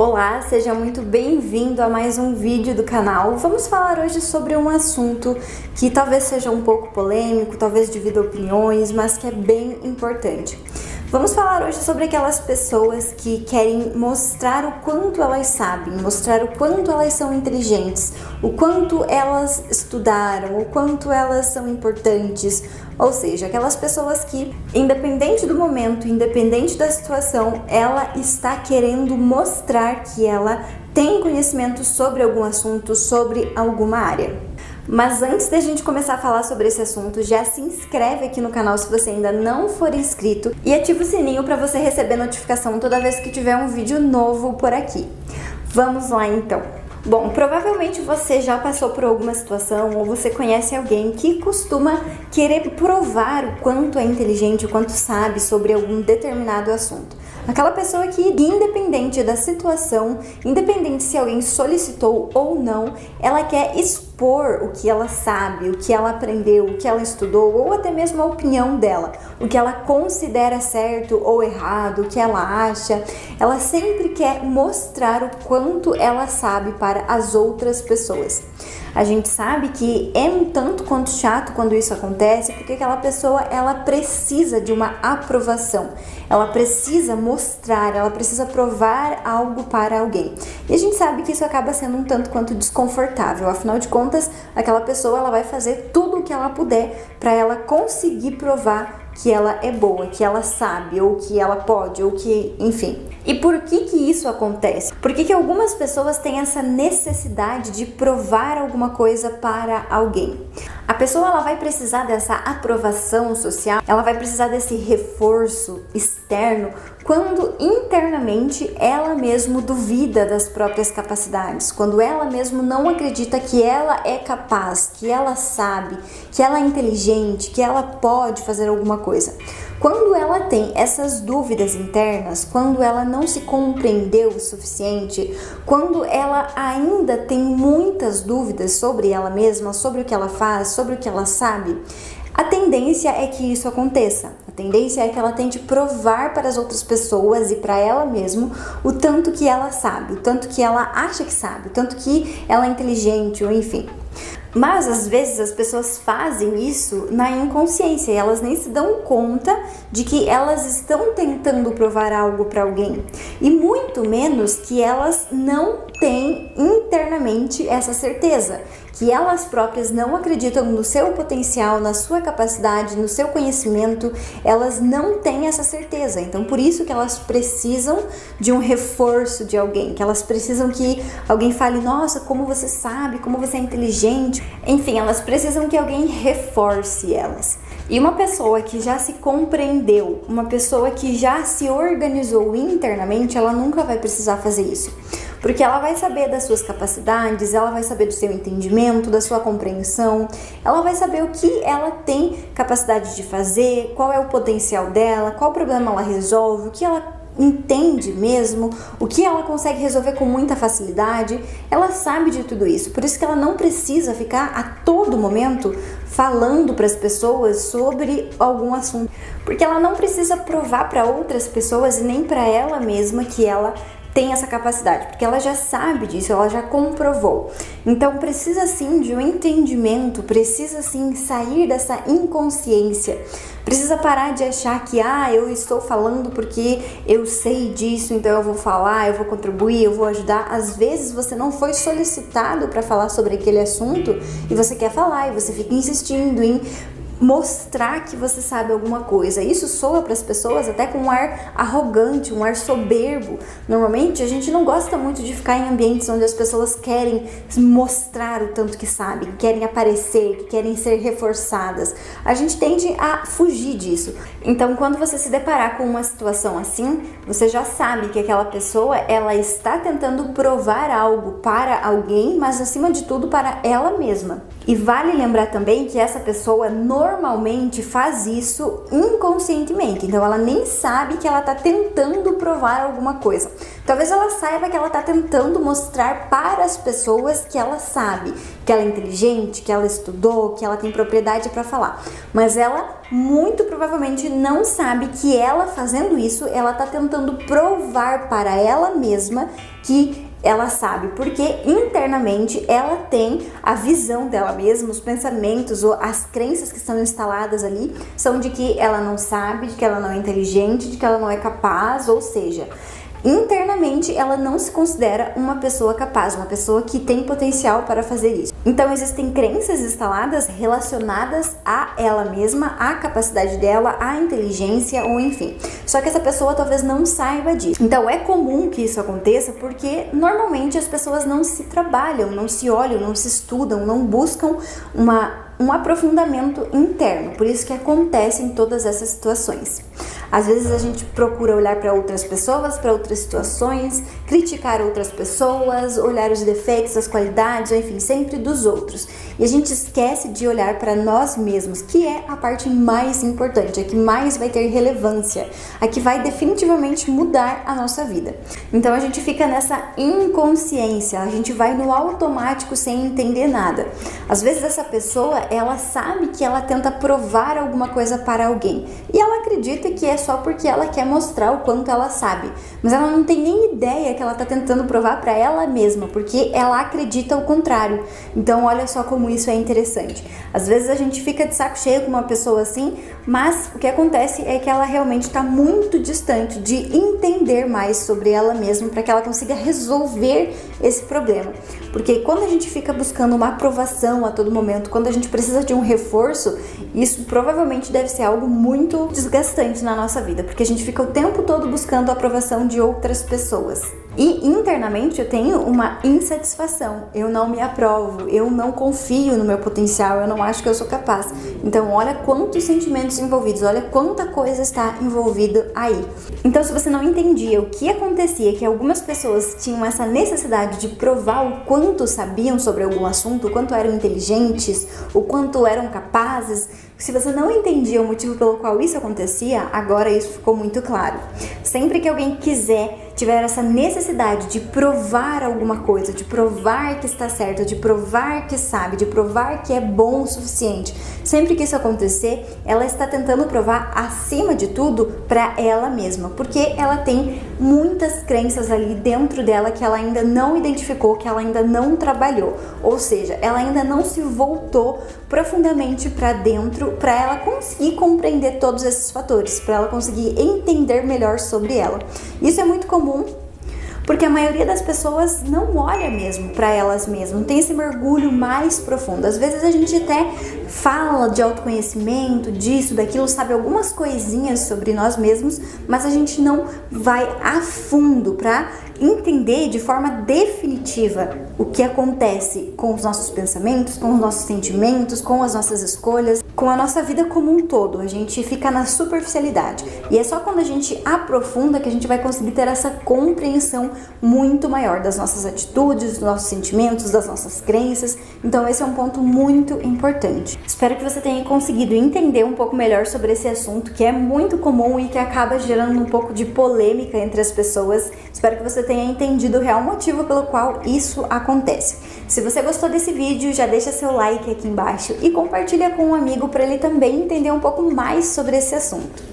Olá, seja muito bem-vindo a mais um vídeo do canal. Vamos falar hoje sobre um assunto que talvez seja um pouco polêmico, talvez divida opiniões, mas que é bem importante. Vamos falar hoje sobre aquelas pessoas que querem mostrar o quanto elas sabem, mostrar o quanto elas são inteligentes, o quanto elas estudaram, o quanto elas são importantes. Ou seja, aquelas pessoas que, independente do momento, independente da situação, ela está querendo mostrar que ela tem conhecimento sobre algum assunto, sobre alguma área. Mas antes da gente começar a falar sobre esse assunto, já se inscreve aqui no canal se você ainda não for inscrito e ativa o sininho para você receber notificação toda vez que tiver um vídeo novo por aqui. Vamos lá então! Bom, provavelmente você já passou por alguma situação ou você conhece alguém que costuma querer provar o quanto é inteligente, o quanto sabe sobre algum determinado assunto. Aquela pessoa que, independente da situação, independente se alguém solicitou ou não, ela quer expor o que ela sabe, o que ela aprendeu, o que ela estudou ou até mesmo a opinião dela, o que ela considera certo ou errado, o que ela acha. Ela sempre quer mostrar o quanto ela sabe para as outras pessoas. A gente sabe que é um tanto quanto chato quando isso acontece, porque aquela pessoa ela precisa de uma aprovação, ela precisa mostrar, ela precisa provar algo para alguém. E a gente sabe que isso acaba sendo um tanto quanto desconfortável, afinal de contas, aquela pessoa ela vai fazer tudo o que ela puder para ela conseguir provar que ela é boa, que ela sabe, ou que ela pode, ou que, enfim. E por que isso acontece? Por que algumas pessoas têm essa necessidade de provar alguma coisa para alguém? A pessoa ela vai precisar dessa aprovação social, ela vai precisar desse reforço externo quando internamente ela mesmo duvida das próprias capacidades, quando ela mesmo não acredita que ela é capaz, que ela sabe, que ela é inteligente, que ela pode fazer alguma coisa. Quando ela tem essas dúvidas internas, quando ela não se compreendeu o suficiente, quando ela ainda tem muitas dúvidas sobre ela mesma, sobre o que ela faz, sobre o que ela sabe, a tendência é que isso aconteça. A tendência é que ela tente provar para as outras pessoas e para ela mesma o tanto que ela sabe, o tanto que ela acha que sabe, o tanto que ela é inteligente, ou enfim. Mas às vezes as pessoas fazem isso na inconsciência e elas nem se dão conta de que elas estão tentando provar algo para alguém e muito menos que elas não têm internamente essa certeza, que elas próprias não acreditam no seu potencial, na sua capacidade, no seu conhecimento, elas não têm essa certeza. Então por isso que elas precisam de um reforço de alguém, que elas precisam que alguém fale, nossa, como você sabe, como você é inteligente. Enfim, elas precisam que alguém reforce elas. E uma pessoa que já se compreendeu, uma pessoa que já se organizou internamente, ela nunca vai precisar fazer isso. Porque ela vai saber das suas capacidades, ela vai saber do seu entendimento, da sua compreensão, ela vai saber o que ela tem capacidade de fazer, qual é o potencial dela, qual problema ela resolve, o que ela entende mesmo, o que ela consegue resolver com muita facilidade. Ela sabe de tudo isso, por isso que ela não precisa ficar a todo momento falando para as pessoas sobre algum assunto, porque ela não precisa provar para outras pessoas e nem para ela mesma que ela tem essa capacidade, porque ela já sabe disso, ela já comprovou. Então precisa sim de um entendimento, precisa sim sair dessa inconsciência, precisa parar de achar que eu estou falando porque eu sei disso, então eu vou falar, eu vou contribuir, eu vou ajudar. Às vezes você não foi solicitado para falar sobre aquele assunto e você quer falar e você fica insistindo em mostrar que você sabe alguma coisa. Isso soa para as pessoas até com um ar arrogante, um ar soberbo. Normalmente a gente não gosta muito de ficar em ambientes onde as pessoas querem mostrar o tanto que sabem, querem aparecer, que querem ser reforçadas. A gente tende a fugir disso. Então, quando você se deparar com uma situação assim, você já sabe que aquela pessoa ela está tentando provar algo para alguém, mas acima de tudo para ela mesma. E vale lembrar também que essa pessoa normalmente faz isso inconscientemente, então ela nem sabe que ela está tentando provar alguma coisa. Talvez ela saiba que ela está tentando mostrar para as pessoas que ela sabe, que ela é inteligente, que ela estudou, que ela tem propriedade para falar, mas ela muito provavelmente não sabe que ela fazendo isso, ela tá tentando provar para ela mesma que ela sabe, porque internamente ela tem a visão dela mesma, os pensamentos ou as crenças que estão instaladas ali são de que ela não sabe, de que ela não é inteligente, de que ela não é capaz, ou seja, internamente ela não se considera uma pessoa capaz, uma pessoa que tem potencial para fazer isso. Então existem crenças instaladas relacionadas a ela mesma, à capacidade dela, à inteligência ou enfim. Só que essa pessoa talvez não saiba disso. Então é comum que isso aconteça porque normalmente as pessoas não se trabalham, não se olham, não se estudam, não buscam um aprofundamento interno. Por isso que acontecem todas essas situações. Às vezes a gente procura olhar para outras pessoas, para outras situações, criticar outras pessoas, olhar os defeitos, as qualidades, enfim, sempre dos outros. E a gente esquece de olhar para nós mesmos, que é a parte mais importante, a que mais vai ter relevância, a que vai definitivamente mudar a nossa vida. Então a gente fica nessa inconsciência, a gente vai no automático sem entender nada. Às vezes essa pessoa, ela sabe que ela tenta provar alguma coisa para alguém e ela acredita que é só porque ela quer mostrar o quanto ela sabe, mas ela não tem nem ideia que ela está tentando provar para ela mesma, porque ela acredita o contrário. Então olha só como isso é interessante. Às vezes a gente fica de saco cheio com uma pessoa assim, mas o que acontece é que ela realmente está muito distante de entender mais sobre ela mesma para que ela consiga resolver esse problema. Porque quando a gente fica buscando uma aprovação a todo momento, quando a gente precisa de um reforço, isso provavelmente deve ser algo muito desgastante na nossa vida, porque a gente fica o tempo todo buscando a aprovação de outras pessoas. E internamente eu tenho uma insatisfação, eu não me aprovo, eu não confio no meu potencial, eu não acho que eu sou capaz. Então olha quantos sentimentos envolvidos, olha quanta coisa está envolvida aí. Então se você não entendia o que acontecia, que algumas pessoas tinham essa necessidade de provar o quanto sabiam sobre algum assunto, o quanto eram inteligentes, o quanto eram capazes, se você não entendia o motivo pelo qual isso acontecia, agora isso ficou muito claro. Sempre que alguém tiver essa necessidade de provar alguma coisa, de provar que está certo, de provar que sabe, de provar que é bom o suficiente, sempre que isso acontecer, ela está tentando provar acima de tudo para ela mesma, porque ela tem muitas crenças ali dentro dela que ela ainda não identificou, que ela ainda não trabalhou, ou seja, ela ainda não se voltou profundamente para dentro para ela conseguir compreender todos esses fatores, para ela conseguir entender melhor sobre ela. Isso é muito comum porque a maioria das pessoas não olha mesmo para elas mesmas, não tem esse mergulho mais profundo. Às vezes a gente até fala de autoconhecimento, disso, daquilo, sabe algumas coisinhas sobre nós mesmos, mas a gente não vai a fundo para entender de forma definitiva o que acontece com os nossos pensamentos, com os nossos sentimentos, com as nossas escolhas, com a nossa vida como um todo. A gente fica na superficialidade. E é só quando a gente aprofunda que a gente vai conseguir ter essa compreensão muito maior das nossas atitudes, dos nossos sentimentos, das nossas crenças. Então esse é um ponto muito importante. Espero que você tenha conseguido entender um pouco melhor sobre esse assunto, que é muito comum e que acaba gerando um pouco de polêmica entre as pessoas. Espero que você tenha entendido o real motivo pelo qual isso acontece. Se você gostou desse vídeo, já deixa seu like aqui embaixo e compartilha com um amigo para ele também entender um pouco mais sobre esse assunto.